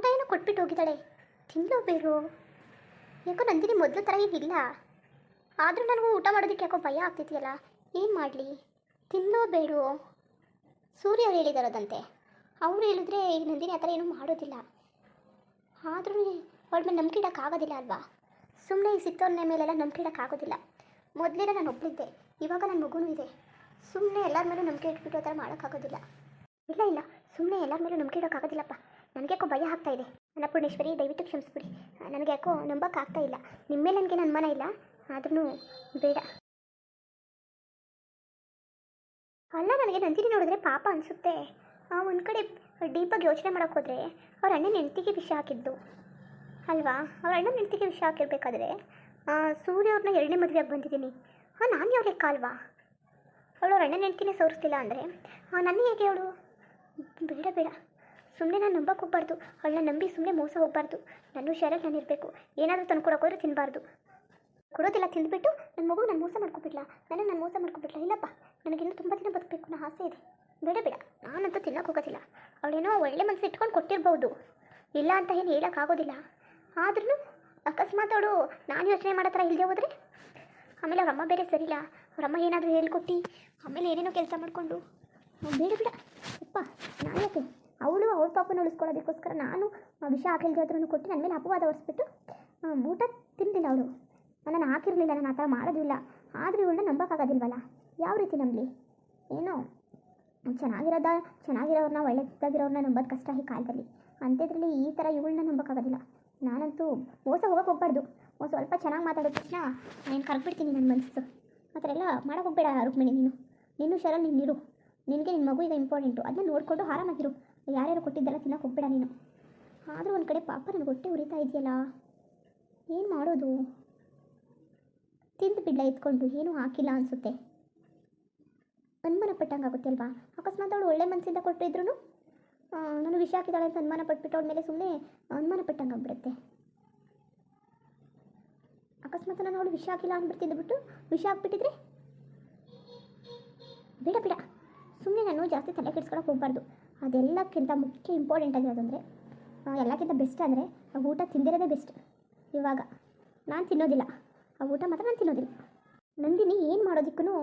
ಊಟ ಏನೋ ಕೊಟ್ಬಿಟ್ಟು ಹೋಗಿದ್ದಾಳೆ. ತಿನ್ಲೋ ಬೇರು. ಯಾಕೋ ನಂದಿನಿ ಮೊದಲು ಥರ ಏನಿಲ್ಲ. ಆದರೂ ನನಗೂ ಊಟ ಮಾಡೋದಕ್ಕೆ ಯಾಕೋ ಭಯ ಆಗ್ತಿದೆಯಲ್ಲ. ಏನು ಮಾಡಲಿ? ತಿನ್ನೋ ಬೇಡು. ಸೂರ್ಯ ಅವ್ರು ಹೇಳಿದಾರದಂತೆ. ಅವ್ರು ಹೇಳಿದ್ರೆ ಈಗ ನಂದಿನಿ ಆ ಥರ ಏನೂ ಮಾಡೋದಿಲ್ಲ. ಆದ್ರೂ ಅವಳ ಮೇಲೆ ನಂಬಿಕೆ ಇಡೋಕ್ಕಾಗೋದಿಲ್ಲ ಅಲ್ವಾ? ಸುಮ್ಮನೆ ಈ ಸಿಕ್ತವ್ರ ಮೇಲೆಲ್ಲ ನಂಬಿಕೆ ಇಡೋಕ್ಕಾಗೋದಿಲ್ಲ. ಮೊದಲೆಲ್ಲ ನಾನು ಒಬ್ಬಳಿದ್ದೆ, ಇವಾಗ ನನ್ನ ಮಗುನೂ ಇದೆ. ಸುಮ್ಮನೆ ಎಲ್ಲರ ಮೇಲೂ ನಂಬಿಕೆ ಇಟ್ಬಿಟ್ಟು ಆ ಥರ ಮಾಡೋಕ್ಕಾಗೋದಿಲ್ಲ. ಇಲ್ಲ ಇಲ್ಲ, ಸುಮ್ಮನೆ ಎಲ್ಲರ ಮೇಲೂ ನಂಬಿಕೆ ಇಡೋಕ್ಕಾಗೋದಿಲ್ಲಪ್ಪ. ನನಗೆ ಯಾಕೋ ಭಯ ಆಗ್ತಾ ಇದೆ. ಅನ್ನಪೂರ್ಣೇಶ್ವರಿ, ದಯವಿಟ್ಟು ಕ್ಷಮಿಸ್ಬಿಡಿ. ನನಗೆ ಯಾಕೋ ನಂಬೋಕ್ಕಾಗ್ತಾ ಇಲ್ಲ. ನಿಮ್ಮ ಮೇಲೆ ನನಗೆ ಅನುಮಾನ ಇಲ್ಲ, ಆದ್ರೂ ಬೇಡ. ಅಲ್ಲ, ನನಗೆ ನಂದಿನಿ ನೋಡಿದ್ರೆ ಪಾಪ ಅನಿಸುತ್ತೆ. ಒಂದು ಕಡೆ ಡೀಪಾಗಿ ಯೋಚನೆ ಮಾಡೋಕೆ ಹೋದರೆ ಅವ್ರ ಅಣ್ಣನ ಹೆಂಡತಿಗೆ ವಿಷ ಹಾಕಿದ್ದು ಅಲ್ವಾ? ಅವ್ರ ಅಣ್ಣನ ಹೆಂಡತಿಗೆ ವಿಷ ಹಾಕಿರ್ಬೇಕಾದ್ರೆ ಸೂರ್ಯ ಅವ್ರನ್ನ ಎರಡನೇ ಮದುವೆಯಾಗಿ ಬಂದಿದ್ದೀನಿ. ನಾನು ಯಾವ ಲೆಕ್ಕ ಅಲ್ವಾ? ಅವಳು ಅವ್ರ ಅಣ್ಣನ ಹೆಂಡತಿನೇ ಸೋರಿಸ್ತಿಲ್ಲ ಅಂದರೆ ನನ್ನ ಹೇಗೆ ಅವಳು? ಬೇಡ ಬೇಡ, ಸುಮ್ಮನೆ ನಾನು ನಂಬಕ್ಕೆ ಹೋಗ್ಬಾರ್ದು. ಅವಳನ್ನ ನಂಬಿ ಸುಮ್ಮನೆ ಮೋಸ ಹೋಗಬಾರ್ದು. ನನ್ನ ಹುಷಾರಾಗಿ ನಾನು ಇರಬೇಕು. ಏನಾದರೂ ತಂದು ಕೊಡೋಕೋದ್ರೆ ತಿನ್ನಬಾರ್ದು. ಕೊಡೋದಿಲ್ಲ, ತಿಂದುಬಿಟ್ಟು ನನ್ನ ಮಗು ನಾನು ಮೋಸ ಮಾಡ್ಕೊಬಿಡ್ಲಾ, ನಾನು ಮೋಸ ಮಾಡ್ಕೊಬಿಡ್ಲಾ? ಇಲ್ಲಪ್ಪ, ನನಗಿನ್ನೂ ತುಂಬ ದಿನ ಬದುಕಬೇಕು ಅನ್ನೋ ಆಸೆ ಇದೆ. ಬೇಡ ಬೇಡ, ನಾನಂತೂ ತಿನ್ನೋಕೆ ಹೋಗೋದಿಲ್ಲ. ಅವಳೇನೋ ಒಳ್ಳೆ ಮನಸ್ಸು ಇಟ್ಕೊಂಡು ಕೊಟ್ಟಿರ್ಬೋದು, ಇಲ್ಲ ಅಂತ ಏನು ಹೇಳೋಕ್ಕಾಗೋದಿಲ್ಲ. ಆದ್ರೂ ಅಕಸ್ಮಾತ್ ಅವಳು ನಾನು ಯೋಚನೆ ಮಾಡೋ ಥರ ಇಲ್ಲದೆ ಹೋದರೆ, ಆಮೇಲೆ ಅವರಮ್ಮ ಬೇರೆ ಸರಿಯಿಲ್ಲ. ಅವರಮ್ಮ ಏನಾದರೂ ಹೇಳ್ಕೊಟ್ಟು ಆಮೇಲೆ ಏನೇನೋ ಕೆಲಸ ಮಾಡಿಕೊಂಡು, ಬೇಡ ಬೇಡ ಅಪ್ಪ. ನಾನು ಯಾಕೆ ಅವಳು ಅವಳ ಪಾಪನ ಉಳಿಸ್ಕೊಳ್ಳೋದಕ್ಕೋಸ್ಕರ ನಾನು ವಿಷ ಹಾಕಿಲ್ದೆ ಆದ್ರೂ ಕೊಟ್ಟು ನನ್ನ ಮೇಲೆ ಅಪವಾದ ಹೊರಿಸ್ಬಿಟ್ಟು ಊಟ ತಿಂದಿಲ್ಲ. ಅವಳು ನಾನು ಹಾಕಿರಲಿಲ್ಲ, ನಾನು ಆ ಥರ ಮಾಡೋದಿಲ್ಲ. ಆದರೂ ಇವಳನ್ನ ನಂಬೋಕ್ಕಾಗೋದಿಲ್ವಲ್ಲ? ಯಾವ ರೀತಿ ನಂಬಲಿ? ಏನೋ ಚೆನ್ನಾಗಿರೋರನ್ನ ಒಳ್ಳೆದಾಗಿರೋರನ್ನ ನಂಬೋದು ಕಷ್ಟ ಈ ಕಾಲದಲ್ಲಿ. ಅಂಥದ್ರಲ್ಲಿ ಈ ಥರ ಇವಳನ್ನ ನಂಬೋಕ್ಕಾಗೋದಿಲ್ಲ. ನಾನಂತೂ ಮೋಸ ಹೋಗೋಕೆ ಹೋಗ್ಬಾರ್ದು. ಸ್ವಲ್ಪ ಚೆನ್ನಾಗಿ ಮಾತಾಡೋ ತಕ್ಷಣ ನಾನು ಕರ್ಬಿಡ್ತೀನಿ ನನ್ನ ಮನಸ್ಸು. ಆ ಥರ ಎಲ್ಲ ಮಾಡೋಕೆ ಹೋಗ್ಬೇಡ ರುಕ್ಮಿಣಿ. ನೀನು ಹುಷಾರಲ್ಲಿ ನೀನಿರು. ನಿನಗೆ ನಿನ್ನ ಮಗು ಈಗ ಇಂಪಾರ್ಟೆಂಟು. ಅದನ್ನ ನೋಡಿಕೊಂಡು ಆರಾಮಾಗಿರು. ಯಾರ್ಯಾರು ಕೊಟ್ಟಿದ್ದೆಲ್ಲ ತಿನ್ನೋಕೆ ಹೋಗ್ಬೇಡ ನೀನು. ಆದರೂ ಒಂದು ಕಡೆ ಪಾಪ ನನಗೆ ಹೊಟ್ಟೆ ಉರಿತಾ ಇದೆಯಲ್ಲ, ಏನು ಮಾಡೋದು? ತಿಂದು ಬಿಡ್ಲ ಎತ್ಕೊಂಡು, ಏನೂ ಹಾಕಿಲ್ಲ ಅನಿಸುತ್ತೆ. ಅನುಮಾನ ಪಟ್ಟಂಗೆ ಆಗುತ್ತೆ ಅಲ್ವಾ? ಅಕಸ್ಮಾತ್ ಅವಳು ಒಳ್ಳೆ ಮನಸ್ಸಿಂದ ಕೊಟ್ಟಿದ್ರು ನಾನು ವಿಷ ಹಾಕಿದ್ದಾಳೆ ಅಂತ ಅನುಮಾನ ಪಟ್ಬಿಟ್ಟು ಅವಳ ಮೇಲೆ ಸುಮ್ಮನೆ ಅನುಮಾನ ಪಟ್ಟಂಗೆ ಆಗ್ಬಿಡುತ್ತೆ. ಅಕಸ್ಮಾತ್ ನಾನು ಅವಳು ವಿಷ ಹಾಕಿಲ್ಲ ಅಂದ್ಬಿಟ್ಟು ವಿಷ ಹಾಕ್ಬಿಟ್ಟಿದ್ರೆ ಬೇಡ ಬೇಡ. ಸುಮ್ಮನೆ ನಾನು ಜಾಸ್ತಿ ತಲೆ ಕೆಡ್ಸ್ಕೊಳಕ್ಕೆ ಹೋಗ್ಬಾರ್ದು. ಅದೆಲ್ಲಕ್ಕಿಂತ ಮುಖ್ಯ ಇಂಪಾರ್ಟೆಂಟ್ ಆಗಿರೋದಂದರೆ, ಎಲ್ಲಕ್ಕಿಂತ ಬೆಸ್ಟ್ ಅಂದರೆ ಆ ಊಟ ತಿಂದಿರೋದೇ ಬೆಸ್ಟ್. ಇವಾಗ ನಾನು ತಿನ್ನೋದಿಲ್ಲ, ಆ ಊಟ ಮಾತ್ರ ನಾನು ತಿನ್ನೋದಿಲ್ಲ. ನಂದಿನಿ ಏನು ಮಾಡೋದಕ್ಕೂ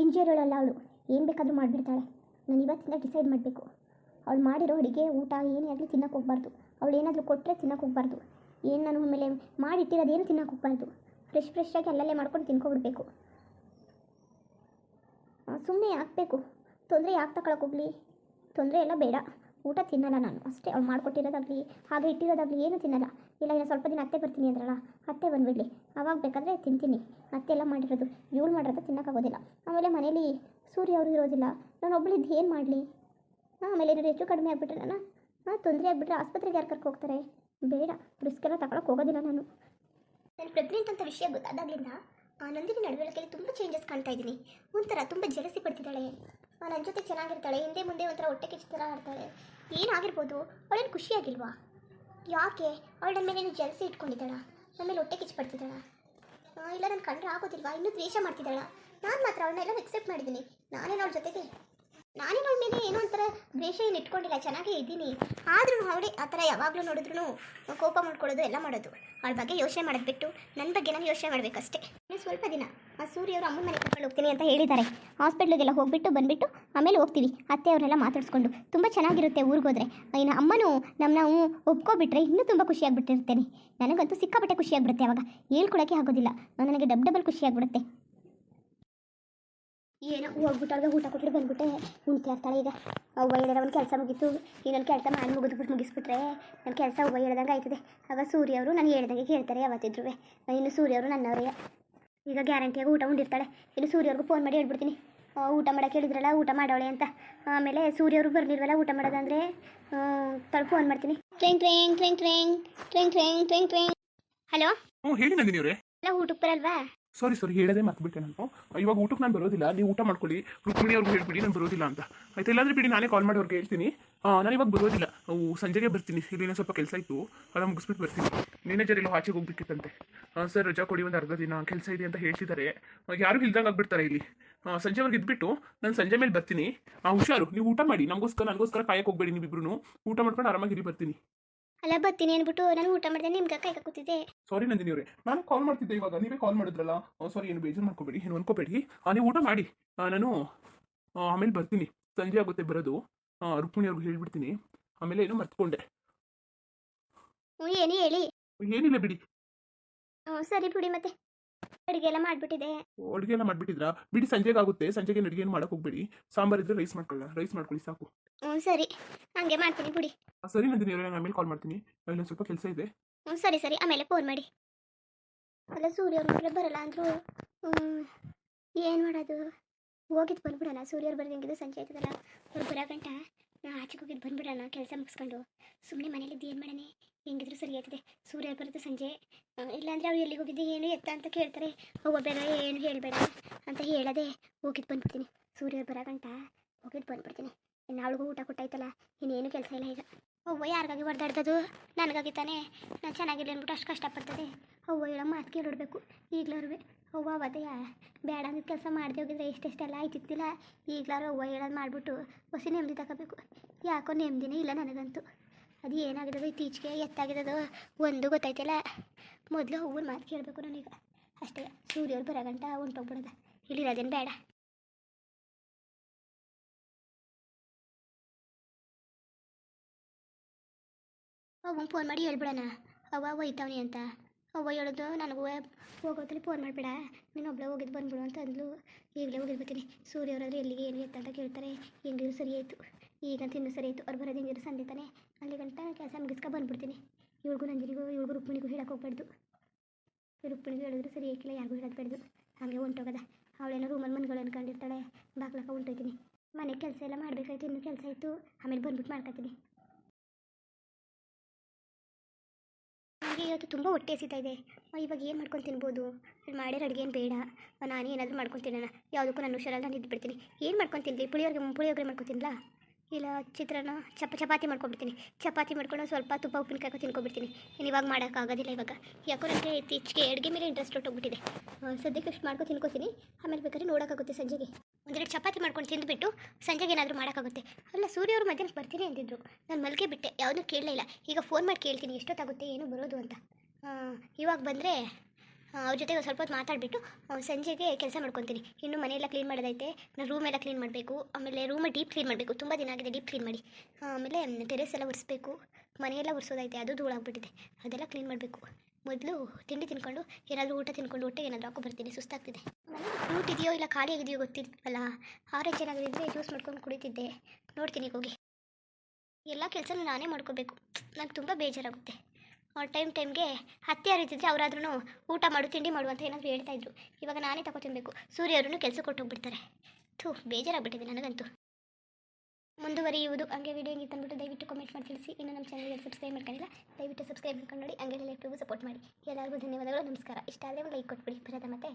ಇಂಜಿನಿಯರಲ್ಲ. ಅವಳು ಏನು ಬೇಕಾದರೂ ಮಾಡಿಬಿಡ್ತಾಳೆ. ನಾನು ಇವತ್ತಿಂದ ಡಿಸೈಡ್ ಮಾಡಬೇಕು. ಅವಳು ಮಾಡಿರೋ ಅಡುಗೆ ಊಟ ಏನೇ ಆಗಲಿ ತಿನ್ನೋಕೆ ಹೋಗ್ಬಾರ್ದು. ಅವಳು ಏನಾದರೂ ಕೊಟ್ಟರೆ ತಿನ್ನೋಕೆ ಹೋಗ್ಬಾರ್ದು. ಏನು ನಾನು ಆಮೇಲೆ ಮಾಡಿಟ್ಟಿರೋದೇನು ತಿನ್ನೋಕೆ ಹೋಗ್ಬಾರ್ದು. ಫ್ರೆಶಾಗಿ ಅಲ್ಲಲ್ಲೇ ಮಾಡ್ಕೊಂಡು ತಿನ್ಕೊಬಿಡ್ಬೇಕು. ಸುಮ್ಮನೆ ಹಾಕಬೇಕು. ತೊಂದರೆ ಯಾಕೆ ತಗೊಳಕ್ಕೆ ಹೋಗಲಿ? ತೊಂದರೆ ಎಲ್ಲ ಬೇಡ. ಊಟ ತಿನ್ನಲ್ಲ ನಾನು ಅಷ್ಟೇ. ಅವ್ಳು ಮಾಡಿಕೊಟ್ಟಿರೋದಾಗಲಿ ಹಾಗೆ ಇಟ್ಟಿರೋದಾಗಲಿ ಏನೂ ತಿನ್ನಲ್ಲ. ಇಲ್ಲ ಇನ್ನು ಸ್ವಲ್ಪ ದಿನ ಅತ್ತೆ ಬರ್ತೀನಿ ಅಂದ್ರಲ್ಲ, ಅತ್ತೆ ಬಂದುಬಿಡಲಿ, ಆವಾಗ ಬೇಕಾದರೆ ತಿಂತೀನಿ. ಅತ್ತೆ ಎಲ್ಲ ಮಾಡಿರೋದು ಇವಳು ಮಾಡಿರೋದು ತಿನ್ನೋಕ್ಕಾಗೋದಿಲ್ಲ. ಆಮೇಲೆ ಮನೇಲಿ ಸೂರ್ಯ ಅವರು ಇರೋದಿಲ್ಲ. ನಾನು ಒಬ್ಬಳಿದ್ದು ಏನು ಮಾಡಲಿ? ಆಮೇಲೆ ಏನಾದ್ರು ಹೆಚ್ಚು ಕಡಿಮೆ ಆಗಿಬಿಟ್ರೆ ತೊಂದರೆ ಆಗಿಬಿಟ್ರೆ ಆಸ್ಪತ್ರೆಗೆ ಯಾರು ಕರ್ಕೊ ಹೋಗ್ತಾರೆ? ಬೇಡ, ರಿಸ್ಕೆಲ್ಲ ತಗೊಳಕ್ಕೆ ಹೋಗೋದಿಲ್ಲ ನಾನು. ಪ್ರೆಗ್ನೆಂಟ್ ಅಂತ ವಿಷಯ ಗೊತ್ತಾದಾಗಲಿಂದ ನಂದಿನಿ ನಡವಳಿಕೆಯಲ್ಲಿ ತುಂಬ ಚೇಂಜಸ್ ಕಾಣ್ತಾ ಇದ್ದೀನಿ. ಒಂಥರ ತುಂಬ ಜಲಸಿ ಪಡ್ತಿದ್ದಾಳೆ. ನನ್ನ ಜೊತೆ ಚೆನ್ನಾಗಿರ್ತಾಳೆ, ಹಿಂದೆ ಮುಂದೆ ಒಂಥರ ಹೊಟ್ಟೆ ಕಿಚ್ಚು ಥರ ಆಡ್ತಾಳೆ. ಏನಾಗಿರ್ಬೋದು? ಅವಳೇನು ಖುಷಿಯಾಗಿಲ್ವಾ? ಯಾಕೆ ಅವಳ ನನ್ನ ಮೇಲೆ ಜಲಸಿ ಇಟ್ಕೊಂಡಿದ್ದಾಳ? ನನ್ನ ಮೇಲೆ ಹೊಟ್ಟೆ ಕಿಚ್ಚು ಪಡ್ತಿದ್ದಾಳ? ಇಲ್ಲ ನನ್ನ ಕಂಡ್ರೆ ಆಗೋದಿಲ್ವಾ? ಇನ್ನೂ ದ್ವೇಷ ಮಾಡ್ತಿದ್ದಾಳ? ನಾನು ಮಾತ್ರ ಅವಳನ್ನೆಲ್ಲ ಎಕ್ಸೆಪ್ಟ್ ಮಾಡಿದ್ದೀನಿ. ನಾನೇನು ಅವಳ ಜೊತೆಗೆ ಅವಳ ಮೇಲೆ ಏನೋ ಒಂಥರ ದ್ವೇಷ ಏನು ಇಟ್ಕೊಂಡಿಲ್ಲ, ಚೆನ್ನಾಗೇ ಇದ್ದೀನಿ. ಆದ್ರೂ ಅವಳೇ ಆ ಥರ ಯಾವಾಗಲೂ ನೋಡಿದ್ರು ಕೋಪ ಮಾಡ್ಕೊಳ್ಳೋದು ಎಲ್ಲ ಮಾಡೋದು. ಅವಳ ಬಗ್ಗೆ ಯೋಚನೆ ಮಾಡೋದು ಬಿಟ್ಟು ನನ್ನ ಬಗ್ಗೆ ನಾನು ಯೋಚನೆ ಮಾಡಬೇಕಷ್ಟೇ. ಇನ್ನು ಸ್ವಲ್ಪ ದಿನ ಆ ಸೂರ್ಯ ಅವರು ಅಮ್ಮನ ಮನೆ ಕರ್ಕೊಂಡು ಹೋಗ್ತೀನಿ ಅಂತ ಹೇಳಿದ್ದಾರೆ. ಹಾಸ್ಪಿಟ್ಲಿಗೆಲ್ಲ ಹೋಗ್ಬಿಟ್ಟು ಬಂದುಬಿಟ್ಟು ಆಮೇಲೆ ಹೋಗ್ತೀವಿ. ಅತ್ತೆ ಅವರೆಲ್ಲ ಮಾತಾಡಿಸ್ಕೊಂಡು ತುಂಬ ಚೆನ್ನಾಗಿರುತ್ತೆ ಊರಿಗೋದ್ರೆ. ಇನ್ನು ಅಮ್ಮನೂ ನಮ್ಮನ್ನ ಒಪ್ಕೊಬಿಟ್ರೆ ಇನ್ನೂ ತುಂಬ ಖುಷಿಯಾಗಿಬಿಟ್ಟಿರ್ತೇನೆ. ನನಗಂತೂ ಸಿಕ್ಕಾಪಟ್ಟೆ ಖುಷಿಯಾಗಿಬಿಡುತ್ತೆ. ಆವಾಗ ಹೇಳ್ಕೊಳಕ್ಕೆ ಆಗೋದಿಲ್ಲ, ನನಗೆ ಡಬಲ್ ಖುಷಿಯಾಗಿಬಿಡುತ್ತೆ. ಏನೋ ಹೋಗ್ಬಿಟ್ಟಾಗ ಊಟ ಕೊಟ್ಬಿಟ್ಟು ಬಂದ್ಬಿಟ್ಟೆ ಉಣ್ತಾ ಇರ್ತಾಳೆ. ಈಗ ಅವ್ವ ಹೇಳಿದ್ರೆ ಒಂದು ಕೆಲಸ ಮುಗೀತು, ಇನ್ನೊಂದು ಕೆಲಸ ಮಾಡಿ ಮುಗಿಸ್ಬಿಟ್ರೆ ನನ್ನ ಕೆಲಸ ಅವ್ವ ಹೇಳ್ದಂಗೆ ಆಯ್ತದೆ. ಆಗ ಸೂರ್ಯ ಅವರು ನಾನು ಹೇಳ್ದಂಗೆ ಕೇಳ್ತಾರೆ ಯಾವತ್ತಿದ್ರು. ಇನ್ನು ಸೂರ್ಯ ಅವರು ನನ್ನವರೇ. ಈಗ ಗ್ಯಾರಂಟಿಯಾಗಿ ಊಟ ಉಂಡಿರ್ತಾಳೆ. ಇನ್ನು ಸೂರ್ಯವ್ರಿಗೂ ಫೋನ್ ಮಾಡಿ ಹೇಳ್ಬಿಡ್ತೀನಿ, ಊಟ ಮಾಡೋಕ್ಕೆ ಹೇಳಿದ್ರಲ್ಲ ಊಟ ಮಾಡೋಳೆ ಅಂತ. ಆಮೇಲೆ ಸೂರ್ಯವರು ಬರ್ಲಿಲ್ವಲ್ಲ ಊಟ ಮಾಡೋದಂದರೆ ಫೋನ್ ಮಾಡ್ತೀನಿ. ಟ್ರೇಂಗ್ ಟ್ರೇಂಗ್ ಟ್ರೇಂಗ್ ಟ್ರೇಂಗ್ ಟ್ರೇಂಗ್ ಟ್ರೇಂಗ್ ಟ್ರೇಂಗ್ ಟ್ರೇಂಗ್. ಹಲೋ, ಹೇಳಿ ನಂದಿನಿ ಅವರೇ. ಎಲ್ಲ ಊಟಕ್ಕೆ ಬರಲ್ವಾ? ಸಾರಿ ಹೇಳೋದೇ ಮರ್ತ್ಬಿಟ್ಟೆ ನಾನು. ಇವಾಗ ಊಟಕ್ಕೆ ನಾನು ಬರೋದಿಲ್ಲ, ನೀವು ಊಟ ಮಾಡ್ಕೊಳ್ಳಿ. ರುಕ್ಮಿಣಿ ಅವ್ರಿಗೆ ಹೇಳ್ಬಿಡಿ ನಾನು ಬರೋದಿಲ್ಲ ಅಂತ, ಆಯ್ತಾ? ಇಲ್ಲಾಂದ್ರೆ ಬಿಡಿ, ನಾನೇ ಕಾಲ್ ಮಾಡಿ ಅವ್ರಿಗೆ ಹೇಳ್ತೀನಿ. ನಾನು ಇವಾಗ ಬರೋದಿಲ್ಲ, ಸಂಜೆಗೆ ಬರ್ತೀನಿ. ಇಲ್ಲಿ ಸ್ವಲ್ಪ ಕೆಲಸ ಇತ್ತು, ಅದನ್ನು ಮುಗಿಸ್ಬಿಟ್ಟು ಬರ್ತೀನಿ. ಮ್ಯಾನೇಜರ್ ಎಲ್ಲೋ ಆಚೆಗೆ ಹೋಗ್ಬೇಕಿತ್ತಂತೆ. ಸರ್ ರಜಾ ಕೊಡಿ, ಒಂದು ಅರ್ಧ ದಿನ ಕೆಲಸ ಇದೆ ಅಂತ ಹೇಳ್ತಿದ್ದಾರೆ. ಯಾರು ಇಲ್ದಂಗೆ ಆಗ್ಬಿಡ್ತಾರೆ ಇಲ್ಲಿ. ಸಂಜೆವರೆಗೆ ಇದ್ಬಿಟ್ಟು ನಾನು ಸಂಜೆ ಮೇಲೆ ಬರ್ತೀನಿ. ಹುಷಾರು, ನೀವು ಊಟ ಮಾಡಿ. ನನಗೋಸ್ಕರ ಕಾಯಕ್ಕೆ ಹೋಗ್ಬೇಡಿ. ನೀವಿಬ್ರು ಊಟ ಮಾಡ್ಕೊಂಡು ಆರಾಮಾಗಿ ಇಲ್ಲಿ ಬರ್ತೀನಿ. ಅಲ್ಲ ಬರ್ತೀನಿ ಅಂದ್ಬಿಟ್ಟು ನಾನು ಊಟ ಮಾಡಿದೆ ನಿಮ್ಗೆ ಕೈಗೆ ಕೂತಿದ್ದೆ. ಸಾರಿ ನಂದಿನಿ ಅವರೇ, ನಾನು ಕಾಲ್ ಮಾಡ್ತಿದ್ದೆ ಇವಾಗ, ನೀವೇ ಕಾಲ್ ಮಾಡಿದ್ರಲ್ಲ. ಸಾರಿ, ಏನು ಬೇಜಾರು ಮಾಡ್ಕೋಬೇಡಿ, ಏನು ಅನ್ಕೋಬೇಡಿ. ನೀವು ಊಟ ಮಾಡಿ. ನಾನು ಆಮೇಲೆ ಬರ್ತೀನಿ. ಸಂಜೆ ಆಗುತ್ತೆ ಬರೋದು. ರುಕ್ಮಿಣಿ ಅವ್ರಿಗೆ ಹೇಳ್ಬಿಡ್ತೀನಿ. ಆಮೇಲೆ ಏನೋ ಮರ್ತ್ಕೊಂಡೆ. ಹ್ಞೂ ಏನು ಹೇಳಿ. ಏನಿಲ್ಲ ಬಿಡಿ. ಹ್ಞೂ ಸರಿ ಬಿಡಿ. ಮತ್ತೆ ಅಡುಗೆ ಎಲ್ಲ ಮಾಡಿಬಿಟ್ಟಿದೆ. ಅಡುಗೆ ಎಲ್ಲ ಮಾಡ್ಬಿಟ್ಟಿದ್ರಾ? ಬಿಡಿ, ಸಂಜೆಗೆ ಆಗುತ್ತೆ. ಸಂಜೆಗೆ ಅಡುಗೆ ಏನು ಮಾಡಕ್ಕೆ ಹೋಗ್ಬೇಡಿ. ಸಾಂಬಾರ್ ಇದ್ರೆ ರೈಸ್ ಮಾಡ್ಕೊಳ್ಳಿ ಸಾಕು. ಹ್ಞೂ ಸರಿ, ಹಂಗೆ ಮಾಡ್ತೀನಿ ಬಿಡಿ. ಸರಿ ನಂದಿನಿ ಅವರೇ, ನಾನು ಆಮೇಲೆ ಕಾಲ್ ಮಾಡ್ತೀನಿ. ಇಲ್ಲೊಂದು ಸ್ವಲ್ಪ ಕೆಲಸ ಇದೆ. ಹ್ಞೂ ಸರಿ ಸರಿ, ಆಮೇಲೆ ಫೋನ್ ಮಾಡಿ. ಅಲ್ಲ ಸೂರ್ಯವ್ರ ಬರಲ್ಲ ಅಂದರು. ಏನು ಮಾಡೋದು? ಹೋಗಿದ್ದು ಬಂದ್ಬಿಡೋಣ. ಸೂರ್ಯವ್ರು ಬರ್ದಂಗಿದ್ದು ಸಂಜೆ ಆಯ್ತದಲ್ಲ, ಅವ್ರು ಬರೋ ಗಂಟ ನಾ ಆಚೆಗೆ ಹೋಗಿದ್ದು ಬಂದ್ಬಿಡೋಣ. ಕೆಲಸ ಮುಗಿಸ್ಕೊಂಡು ಸುಮ್ಮನೆ ಮನೇಲಿದ್ದು ಏನು ಮಾಡೋಣ? ಹೆಂಗಿದ್ರು ಸರಿ ಆಯ್ತದೆ. ಸೂರ್ಯವ್ರು ಬರುತ್ತೆ ಸಂಜೆ. ಇಲ್ಲಾಂದರೆ ಅವ್ರು ಎಲ್ಲಿಗೆ ಹೋಗಿದ್ದು ಏನು ಎತ್ತ ಅಂತ ಕೇಳ್ತಾರೆ. ಅವ್ವ ಬೇಡ, ಏನು ಹೇಳಬೇಡ ಅಂತ ಹೇಳದೆ ಹೋಗಿದ್ದು ಬಂದ್ಬಿಡ್ತೀನಿ. ಸೂರ್ಯವ್ರು ಬರೋ ಗಂಟ ಹೋಗಿದ್ದು ಬಂದ್ಬಿಡ್ತೀನಿ. ಇನ್ನು ಅವಳಿಗೂ ಊಟ ಕೊಟ್ಟಾಯ್ತಲ್ಲ, ಇನ್ನೇನು ಕೆಲಸ ಇಲ್ಲ ಈಗ. ಅವ್ವ ಯಾರಿಗಾಗಿ ಹೊಡೆದಾಡ್ದದು? ನನಗಾಗಿ ತಾನೇ. ನಾನು ಚೆನ್ನಾಗಿಲ್ಲ ಅಂದ್ಬಿಟ್ಟು ಅಷ್ಟು ಕಷ್ಟಪಡ್ತದೆ. ಅವ್ವ ಹೇಳೋ ಮಾತು ಕೇಳಿಡ್ಬೇಕು ಈಗಲಾರು. ಅವ್ವ ಅವದೆಯ ಬೇಡ ಅಂದಿದ್ದು ಕೆಲಸ ಮಾಡದೆ ಹೋಗಿದ್ರೆ ಎಷ್ಟೆಷ್ಟೆಲ್ಲ ಆಯ್ತಿತ್ತಿಲ್ಲ. ಈಗಲಾರು ಅವ್ವ ಹೇಳೋದು ಮಾಡಿಬಿಟ್ಟು ಹೊಸ ನೆಮ್ಮದಿ ತಗೋಬೇಕು. ಯಾಕೋ ನೆಮ್ಮದಿನೇ ಇಲ್ಲ ನನಗಂತೂ. ಅದು ಏನಾಗಿರೋದು ಇತ್ತೀಚೆಗೆ ಎತ್ತಾಗಿರೋದು ಒಂದು ಗೊತ್ತಾಯ್ತಿಲ್ಲ. ಮೊದಲು ಅವ್ವನ ಮಾತು ಕೇಳಬೇಕು ನಾನೀಗ ಅಷ್ಟೇ. ಸೂರ್ಯವ್ರು ಬರೋ ಗಂಟ ಹೊಂಟೋಗ್ಬಿಡೋದ, ಇಲ್ಲಿರೋದೇನು ಬೇಡ. ಅವ್ವಂಗೆ ಫೋನ್ ಮಾಡಿ ಹೇಳ್ಬಿಡೋಣ ಅವ್ವ ಒಯ್ತಾವನಿ ಅಂತ. ಅವ್ವ ಹೇಳೋದು ನನಗೂ ಹೋಗೋದ್ರಲ್ಲಿ ಫೋನ್ ಮಾಡಿಬಿಡ, ನೀನು ಒಬ್ಬಳೆ ಹೋಗಿದ್ದು ಬಂದ್ಬಿಡು ಅಂತ ಅಂದ್ಲು. ಈಗಲೇ ಹೋಗಿದ್ದು ಬರ್ತೀನಿ. ಸೂರ್ಯವ್ರಾದ್ರೆ ಎಲ್ಲಿಗೆ ಏನು ಎತ್ತ ಅಂತ ಕೇಳ್ತಾರೆ. ಹೆಂಗಿರು ಸರಿ ಆಯಿತು, ಈಗಂತ ಇನ್ನೂ ಸರಿ ಆಯಿತು. ಅವ್ರು ಬರೋದು ಹೆಂಗಿರು ಸಂಜೆ ತಾನೆ, ಅಲ್ಲಿ ಗಂಟ ಕೆಲಸ ಮುಗಿಸ್ಕೊ ಬಂದ್ಬಿಡ್ತೀನಿ. ಇವ್ರಿಗೂ ನಂದಿನಿಗೂ ಇವ್ರಿಗೂ ರುಕ್ಮಿಣಿಗೂ ಹೇಳಕ್ಕೆ ಹೋಗ್ಬಾರ್ದು. ರುಕ್ಮಿಣಿಗೂ ಹೇಳಿದ್ರೆ ಸರಿ ಏಕಿಲ್ಲ, ಯಾರಿಗೂ ಹೇಳೋದು ಬೇಡ್ದು. ಹಾಗೆ ಹೊಂಟೋಗದ. ಅವಳೇನೋ ರೂಮಲ್ಲಿ ಮನ್ಗಳು ಅನ್ಕೊಂಡಿರ್ತಾಳೆ. ಬಾಗ್ಲಕ್ಕ ಹೊಂಟೋಯ್ತೀನಿ. ಮನೆ ಕೆಲಸ ಎಲ್ಲ ಮಾಡಬೇಕಾಯ್ತು, ಇನ್ನೂ ಕೆಲಸ ಇತ್ತು. ಆಮೇಲೆ ಬಂದ್ಬಿಟ್ಟು ಮಾಡ್ಕೊತೀನಿ. ನನಗೆ ಇವತ್ತು ತುಂಬ ಹೊಟ್ಟೆ ಹಸಿತಾ ಇದೆ. ಇವಾಗ ಏನು ಮಾಡ್ಕೊಂಡು ತಿನ್ಬೋದು? ಇಲ್ಲಿ ಮಾಡಿರೋ ಅಡುಗೆ ಏನು ಬೇಡ, ನಾನೇ ಏನಾದರೂ ಮಾಡ್ಕೊಂಡು ತಿನ್ನೋಣ. ಯಾವುದಕ್ಕೂ ನಾನು ಹುಷಾರಲ್ಲ, ನಾನು ಇದ್ದುಬಿಡ್ತೀನಿ. ಏನು ಮಾಡ್ಕೊಂಡು ತಿನ್ನಲಿ? ಪುಳಿಯೋಗರೆ ಮಾಡ್ಕೊಂಡು ತಿನ್ನಲಾ? ಇಲ್ಲ ಚಿತ್ರಾನ್ನ ಚಪಾತಿ ಮಾಡ್ಕೊಂಡ್ಬಿಡ್ತೀನಿ. ಚಪಾತಿ ಮಾಡ್ಕೊಂಡು ಸ್ವಲ್ಪ ತುಪ್ಪ ಉಪ್ಪಿನಕಾಯಿ ತಿನ್ಕೊಬಿಡ್ತೀನಿ. ಇನ್ನು ಇವಾಗ ಮಾಡೋಕ್ಕಾಗೋದಿಲ್ಲ ಇವಾಗ. ಯಾಕೋ ನನಗೆ ಇತ್ತೀಚೆಗೆ ಅಡುಗೆ ಮೇಲೆ ಇಂಟ್ರೆಸ್ಟ್ ಹೊಟ್ಟೋಗ್ಬಿಟ್ಟಿದೆ. ಸದ್ಯಕ್ಕೆ ಅಷ್ಟು ಮಾಡ್ಕೊಂಡು ತಿನ್ಕೋತೀನಿ. ಆಮೇಲೆ ಬೇಕಾದ್ರೆ ನೋಡೋಕ್ಕಾಗುತ್ತೆ ಸಂಜೆಗೆ. ಒಂದೆರಡು ಚಪಾತಿ ಮಾಡ್ಕೊಂಡು ತಿಂದುಬಿಟ್ಟು ಸಂಜೆಗೆ ಏನಾದರೂ ಮಾಡೋಕ್ಕಾಗುತ್ತೆ. ಅಲ್ಲ ಸೂರ್ಯವ್ರು ಮಧ್ಯಾಹ್ನಕ್ಕೆ ಬರ್ತೀನಿ ಅಂದಿದ್ರು. ನಾನು ಮಲ್ಗೆ ಬಿಟ್ಟೆ, ಯಾವುದೂ ಕೇಳಲೇ ಇಲ್ಲ. ಈಗ ಫೋನ್ ಮಾಡಿ ಕೇಳ್ತೀನಿ ಎಷ್ಟೊತ್ತಾಗುತ್ತೆ ಏನು ಬರೋದು ಅಂತ. ಇವಾಗ ಬಂದರೆ ಅವ್ರ ಜೊತೆಗೆ ಸ್ವಲ್ಪ ಹೊತ್ತು ಮಾತಾಡಿಬಿಟ್ಟು ಸಂಜೆಗೆ ಕೆಲಸ ಮಾಡ್ಕೊತೀನಿ. ಇನ್ನು ಮನೆಯೆಲ್ಲ ಕ್ಲೀನ್ ಮಾಡೋದೈತೆ. ನಾನು ರೂಮೆಲ್ಲ ಕ್ಲೀನ್ ಮಾಡಬೇಕು. ಆಮೇಲೆ ರೂಮ ಡೀಪ್ ಕ್ಲೀನ್ ಮಾಡಬೇಕು. ತುಂಬ ದಿನ ಆಗಿದೆ ಡೀಪ್ ಕ್ಲೀನ್ ಮಾಡಿ. ಆಮೇಲೆ ಟೆರೆಸ್ ಎಲ್ಲ ಒರೆಸ್ಬೇಕು. ಮನೆಯೆಲ್ಲ ಒರೆಸೋದೈತೆ, ಅದು ಧೂಳಾಗ್ಬಿಟ್ಟಿದೆ. ಅದೆಲ್ಲ ಕ್ಲೀನ್ ಮಾಡಬೇಕು. ಮೊದಲು ತಿಂಡಿ ತಿನ್ಕೊಂಡು ಏನಾದರೂ ಊಟ ತಿನ್ಕೊಂಡು ಹೊಟ್ಟೆಗೆ ಏನಾದರೂ ಹಾಕೋ ಬರ್ತೀನಿ. ಸುಸ್ತಾಗ್ತಿದೆ. ಫ್ರೂಟ್ ಇದೆಯೋ ಇಲ್ಲ ಖಾಲಿ ಆಗಿದೆಯೋ ಗೊತ್ತಿಲ್ಲ. ಆರೆಂಜ್ ಏನಾಗಿದ್ದರೆ ಜ್ಯೂಸ್ ಮಾಡ್ಕೊಂಡು ಕುಡಿತಿದ್ದೆ. ನೋಡ್ತೀನಿ ಹೋಗಿ. ಎಲ್ಲ ಕೆಲಸನೂ ನಾನೇ ಮಾಡ್ಕೋಬೇಕು. ನಂಗೆ ತುಂಬ ಬೇಜಾರಾಗುತ್ತೆ. ಟೈಮ್ಗೆ ಹತ್ತಿ ಹರಿತಿದ್ರೆ ಅವರಾದ್ರೂ ಊಟ ಮಾಡು ತಿಂಡಿ ಮಾಡು ಅಂತ ಏನಾದರೂ ಹೇಳ್ತಾಯಿದ್ರು. ಇವಾಗ ನಾನೇ ತಗೋ ತಿನ್ನಬೇಕು. ಸೂರ್ಯವ್ರನ್ನೂ ಕೆಲಸ ಕೊಟ್ಟೋಗ್ಬಿಡ್ತಾರೆ. ಬೇಜಾರಾಗ್ಬಿಟ್ಟಿದೆ ನನಗಂತೂ. ಮುಂದುವರಿಯುವುದು. ಹಂಗೆ ವಿಡಿಯೋ ಹೆಂಗಿತ್ತು ಅಂದ್ಬಿಟ್ಟು ದಯವಿಟ್ಟು ಕಮೆಂಟ್ ಮಾಡಿ ತಿಳಿಸಿ. ಇನ್ನು ನಮ್ಮ ಚಾನಲ್ಗೆ ಸಬ್ಸ್ಕ್ರೈಬ್ ಮಾಡ್ಕೊಂಡಿಲ್ಲ, ದಯವಿಟ್ಟು ಸಬ್ಸ್ಕ್ರೈಬ್ ಮಾಡ್ಕೊಂಡು ನೋಡಿ. ಹಂಗೆ ಲೈಕ್ ಸಪೋರ್ಟ್ ಮಾಡಿ. ಎಲ್ಲರಿಗೂ ಧನ್ಯವಾದಗಳು, ನಮಸ್ಕಾರ. ಇಷ್ಟ ಆದರೆ ಒಂದು ಲೈಕ್ ಕೊಟ್ಬಿಡಿ. ಬರೋದ ಮತ್ತೆ.